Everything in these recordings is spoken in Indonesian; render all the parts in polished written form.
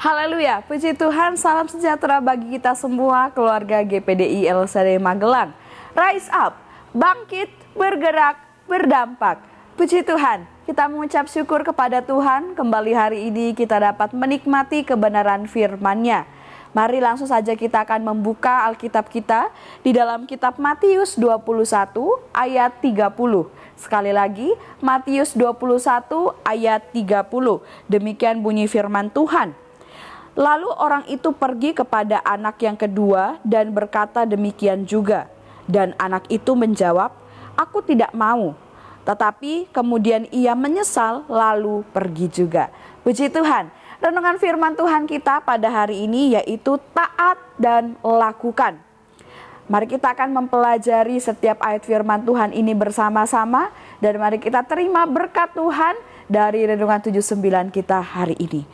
Haleluya, puji Tuhan, salam sejahtera bagi kita semua, keluarga GPDI LSD Magelang. Rise up, bangkit, bergerak, berdampak. Puji Tuhan, kita mengucap syukur kepada Tuhan, kembali hari ini kita dapat menikmati kebenaran firman-Nya. Mari langsung saja kita akan membuka Alkitab kita di dalam kitab Matius 21 ayat 30. Sekali lagi, Matius 21 ayat 30. Demikian bunyi firman Tuhan. Lalu orang itu pergi kepada anak yang kedua dan berkata demikian juga. Dan anak itu menjawab, "Aku tidak mau." Tetapi kemudian ia menyesal lalu pergi juga. Puji Tuhan, renungan firman Tuhan kita pada hari ini yaitu taat dan lakukan. Mari kita akan mempelajari setiap ayat firman Tuhan ini bersama-sama. Dan mari kita terima berkat Tuhan dari renungan 79 kita hari ini.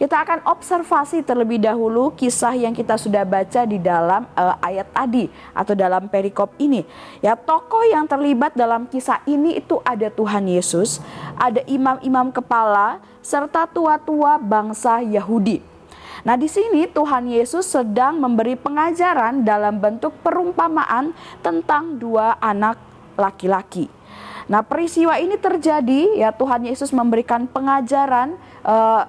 Kita akan observasi terlebih dahulu kisah yang kita sudah baca di dalam ayat tadi atau dalam perikop ini. Ya, tokoh yang terlibat dalam kisah ini itu ada Tuhan Yesus, ada imam-imam kepala serta tua-tua bangsa Yahudi. Nah, di sini Tuhan Yesus sedang memberi pengajaran dalam bentuk perumpamaan tentang dua anak laki-laki. Nah, peristiwa ini terjadi ya, Tuhan Yesus memberikan pengajaran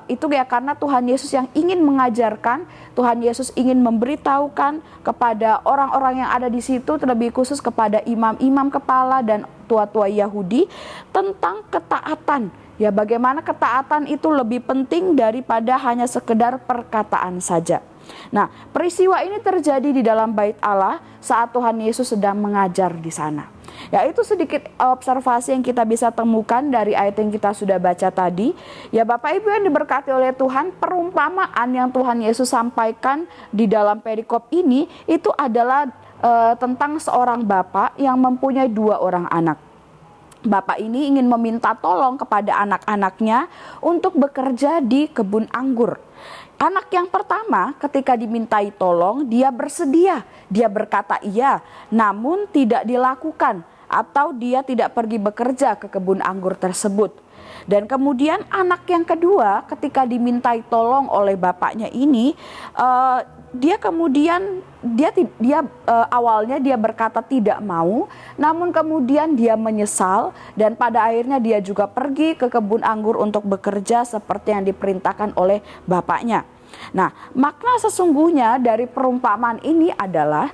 itu ya karena Tuhan Yesus yang ingin mengajarkan, Tuhan Yesus ingin memberitahukan kepada orang-orang yang ada di situ, terlebih khusus kepada imam-imam kepala dan tua-tua Yahudi tentang ketaatan. Ya, bagaimana ketaatan itu lebih penting daripada hanya sekedar perkataan saja. Nah, peristiwa ini terjadi di dalam bait Allah saat Tuhan Yesus sedang mengajar di sana. Ya, itu sedikit observasi yang kita bisa temukan dari ayat yang kita sudah baca tadi. Ya, Bapak Ibu yang diberkati oleh Tuhan, perumpamaan yang Tuhan Yesus sampaikan di dalam perikop ini itu adalah tentang seorang bapak yang mempunyai dua orang anak. Bapak ini ingin meminta tolong kepada anak-anaknya untuk bekerja di kebun anggur. Anak yang pertama ketika dimintai tolong, dia bersedia. Dia berkata iya, namun tidak dilakukan atau dia tidak pergi bekerja ke kebun anggur tersebut. Dan kemudian anak yang kedua ketika dimintai tolong oleh bapaknya ini, awalnya dia berkata tidak mau, namun kemudian dia menyesal dan pada akhirnya dia juga pergi ke kebun anggur untuk bekerja seperti yang diperintahkan oleh bapaknya. Nah, makna sesungguhnya dari perumpamaan ini adalah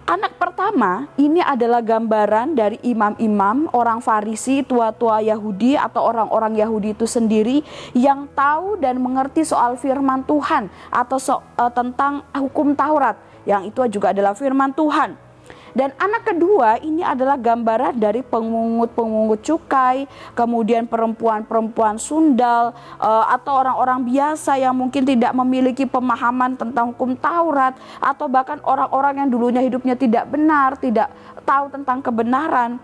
anak pertama ini adalah gambaran dari imam-imam, orang Farisi, tua-tua Yahudi atau orang-orang Yahudi itu sendiri yang tahu dan mengerti soal firman Tuhan atau tentang hukum Taurat, yang itu juga adalah firman Tuhan. Dan anak kedua ini adalah gambaran dari pemungut-pemungut cukai, kemudian perempuan-perempuan sundal, atau orang-orang biasa yang mungkin tidak memiliki pemahaman tentang hukum Taurat, atau bahkan orang-orang yang dulunya hidupnya tidak benar, tidak tahu tentang kebenaran.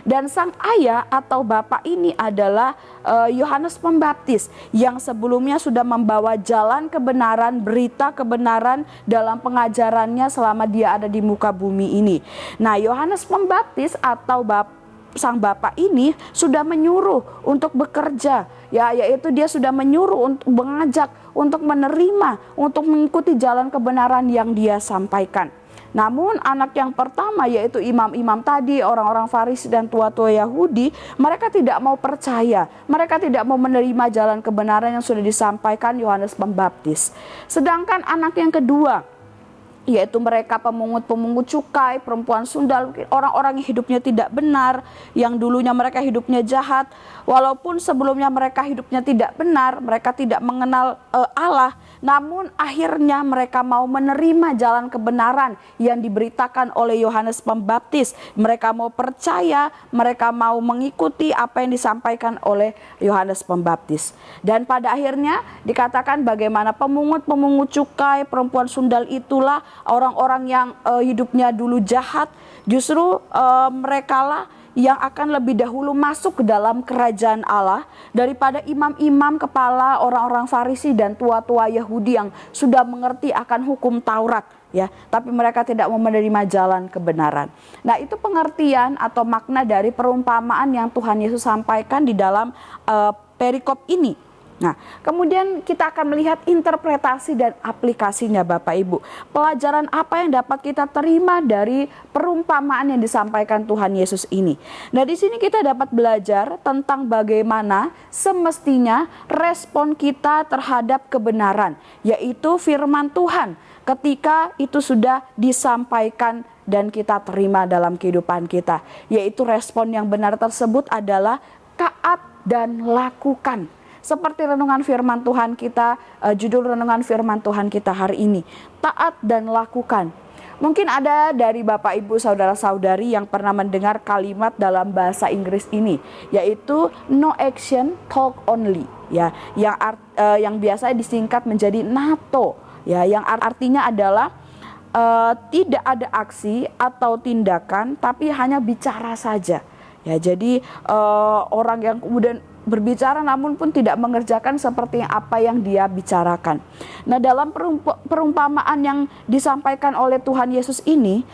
Dan sang ayah atau bapak ini adalah Yohanes Pembaptis yang sebelumnya sudah membawa jalan kebenaran, berita kebenaran dalam pengajarannya selama dia ada di muka bumi ini. Nah, Yohanes Pembaptis atau sang bapak ini sudah menyuruh untuk bekerja, yaitu dia sudah menyuruh untuk mengajak, untuk menerima, untuk mengikuti jalan kebenaran yang dia sampaikan. Namun anak yang pertama yaitu imam-imam tadi, orang-orang Farisi dan tua-tua Yahudi, mereka tidak mau percaya, mereka tidak mau menerima jalan kebenaran yang sudah disampaikan Yohanes Pembaptis. Sedangkan anak yang kedua, yaitu mereka pemungut-pemungut cukai, perempuan sundal, orang-orang yang hidupnya tidak benar, yang dulunya mereka hidupnya jahat, walaupun sebelumnya mereka hidupnya tidak benar, mereka tidak mengenal Allah, namun akhirnya mereka mau menerima jalan kebenaran yang diberitakan oleh Yohanes Pembaptis. Mereka mau percaya, mereka mau mengikuti apa yang disampaikan oleh Yohanes Pembaptis. Dan pada akhirnya dikatakan bagaimana pemungut-pemungut cukai, perempuan sundal itulah orang-orang yang hidupnya dulu jahat, justru merekalah yang akan lebih dahulu masuk ke dalam kerajaan Allah daripada imam-imam kepala orang-orang Farisi dan tua-tua Yahudi yang sudah mengerti akan hukum Taurat, ya, tapi mereka tidak mau menerima jalan kebenaran. Nah, itu pengertian atau makna dari perumpamaan yang Tuhan Yesus sampaikan di dalam perikop ini. Nah, kemudian kita akan melihat interpretasi dan aplikasinya Bapak Ibu. Pelajaran apa yang dapat kita terima dari perumpamaan yang disampaikan Tuhan Yesus ini. Nah, di sini kita dapat belajar tentang bagaimana semestinya respon kita terhadap kebenaran, yaitu firman Tuhan ketika itu sudah disampaikan dan kita terima dalam kehidupan kita. Yaitu respon yang benar tersebut adalah taat dan lakukan. Seperti renungan firman Tuhan kita, judul renungan firman Tuhan kita hari ini, taat dan lakukan. Mungkin ada dari Bapak Ibu saudara-saudari yang pernah mendengar kalimat dalam bahasa Inggris ini, yaitu no action talk only, ya, yang biasa disingkat menjadi NATO, ya, yang artinya adalah tidak ada aksi atau tindakan tapi hanya bicara saja. Ya, jadi orang yang kemudian berbicara namun pun tidak mengerjakan seperti apa yang dia bicarakan. Nah, dalam perumpamaan yang disampaikan oleh Tuhan Yesus ini,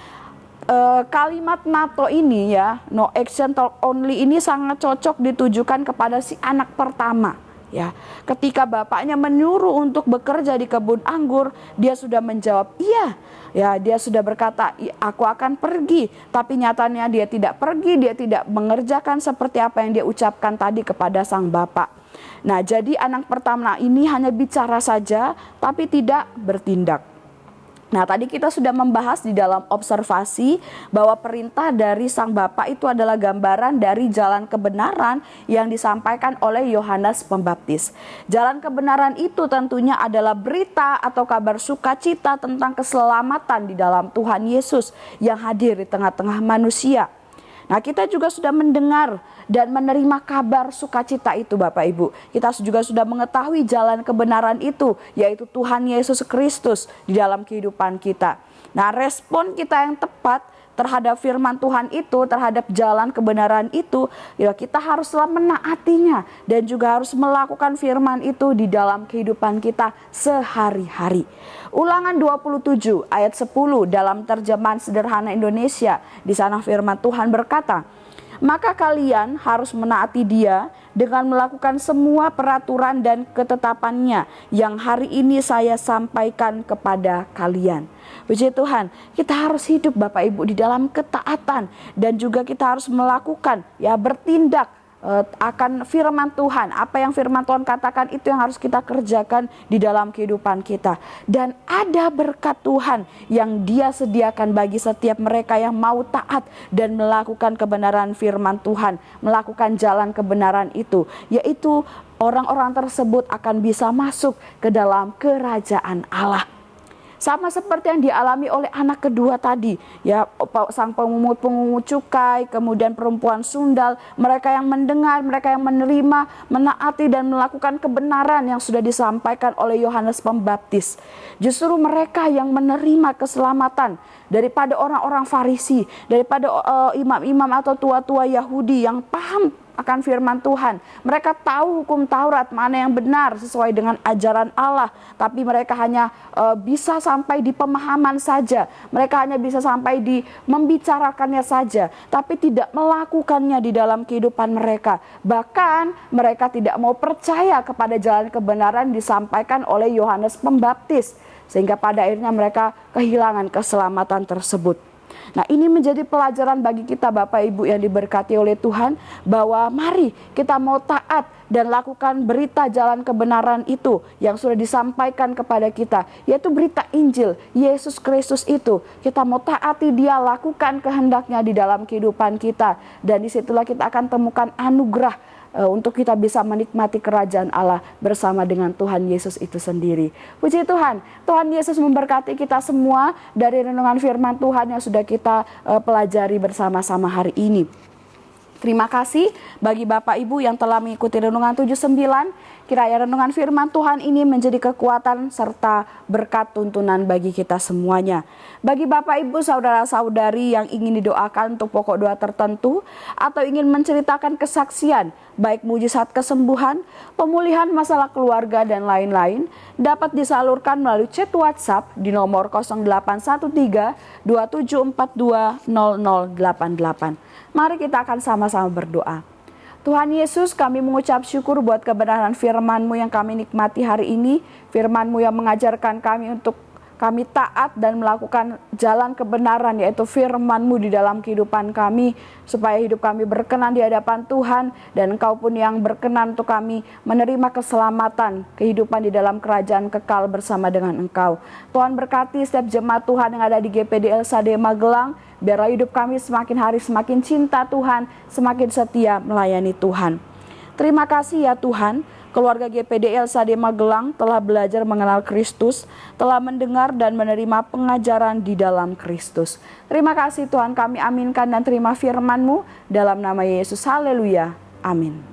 kalimat NATO ini, ya, no action talk only, ini sangat cocok ditujukan kepada si anak pertama. Ya, ketika bapaknya menyuruh untuk bekerja di kebun anggur, dia sudah menjawab iya. Ya, dia sudah berkata, aku akan pergi. Tapi nyatanya dia tidak pergi, dia tidak mengerjakan seperti apa yang dia ucapkan tadi kepada sang bapak. Nah, jadi anak pertama ini hanya bicara saja, tapi tidak bertindak. Nah, tadi kita sudah membahas di dalam observasi bahwa perintah dari sang bapak itu adalah gambaran dari jalan kebenaran yang disampaikan oleh Yohanes Pembaptis. Jalan kebenaran itu tentunya adalah berita atau kabar sukacita tentang keselamatan di dalam Tuhan Yesus yang hadir di tengah-tengah manusia. Nah, kita juga sudah mendengar dan menerima kabar sukacita itu Bapak Ibu. Kita juga sudah mengetahui jalan kebenaran itu, yaitu Tuhan Yesus Kristus di dalam kehidupan kita. Nah, respon kita yang tepat terhadap firman Tuhan itu, terhadap jalan kebenaran itu, ya kita haruslah menaatinya dan juga harus melakukan firman itu di dalam kehidupan kita sehari-hari. Ulangan 27 ayat 10 dalam terjemahan sederhana Indonesia, di sana firman Tuhan berkata, maka kalian harus menaati dia dengan melakukan semua peraturan dan ketetapannya yang hari ini saya sampaikan kepada kalian. Puji Tuhan, kita harus hidup Bapak Ibu di dalam ketaatan dan juga kita harus melakukan, ya, bertindak akan firman Tuhan. Apa yang firman Tuhan katakan itu yang harus kita kerjakan di dalam kehidupan kita. Dan ada berkat Tuhan yang Dia sediakan bagi setiap mereka yang mau taat dan melakukan kebenaran firman Tuhan, melakukan jalan kebenaran itu, yaitu orang-orang tersebut akan bisa masuk ke dalam kerajaan Allah. Sama seperti yang dialami oleh anak kedua tadi, ya, sang pemungut cukai, kemudian perempuan sundal, mereka yang mendengar, mereka yang menerima, menaati dan melakukan kebenaran yang sudah disampaikan oleh Yohanes Pembaptis. Justru mereka yang menerima keselamatan daripada orang-orang Farisi, daripada imam-imam atau tua-tua Yahudi yang paham akan firman Tuhan. Mereka tahu hukum Taurat mana yang benar sesuai dengan ajaran Allah, tapi mereka hanya bisa sampai di pemahaman saja. Mereka hanya bisa sampai di membicarakannya saja, tapi tidak melakukannya di dalam kehidupan mereka. Bahkan mereka tidak mau percaya kepada jalan kebenaran disampaikan oleh Yohanes Pembaptis, sehingga pada akhirnya mereka kehilangan keselamatan tersebut. Nah, ini menjadi pelajaran bagi kita Bapak Ibu yang diberkati oleh Tuhan, bahwa mari kita mau taat dan lakukan berita jalan kebenaran itu yang sudah disampaikan kepada kita, yaitu berita Injil Yesus Kristus itu. Kita mau taati Dia, lakukan kehendaknya di dalam kehidupan kita, dan disitulah kita akan temukan anugerah untuk kita bisa menikmati kerajaan Allah bersama dengan Tuhan Yesus itu sendiri. Puji Tuhan, Tuhan Yesus memberkati kita semua dari renungan firman Tuhan yang sudah kita pelajari bersama-sama hari ini. Terima kasih bagi Bapak Ibu yang telah mengikuti renungan 79. Kiranya renungan firman Tuhan ini menjadi kekuatan serta berkat tuntunan bagi kita semuanya. Bagi Bapak Ibu saudara-saudari yang ingin didoakan untuk pokok doa tertentu atau ingin menceritakan kesaksian, baik mujizat kesembuhan, pemulihan masalah keluarga dan lain-lain, dapat disalurkan melalui chat WhatsApp di nomor 0813 2742 0088. Mari kita akan sama-sama berdoa. Tuhan Yesus, kami mengucap syukur buat kebenaran firman-Mu yang kami nikmati hari ini. Firman-Mu yang mengajarkan kami untuk kami taat dan melakukan jalan kebenaran, yaitu firman-Mu di dalam kehidupan kami, supaya hidup kami berkenan di hadapan Tuhan, dan Engkau pun yang berkenan untuk kami menerima keselamatan, kehidupan di dalam kerajaan kekal bersama dengan Engkau. Tuhan berkati setiap jemaat Tuhan yang ada di GPD LSAD Magelang, biarlah hidup kami semakin hari semakin cinta Tuhan, semakin setia melayani Tuhan. Terima kasih ya Tuhan, keluarga GPD LSAD Magelang telah belajar mengenal Kristus, telah mendengar dan menerima pengajaran di dalam Kristus. Terima kasih Tuhan, kami aminkan dan terima firman-Mu dalam nama Yesus. Haleluya. Amin.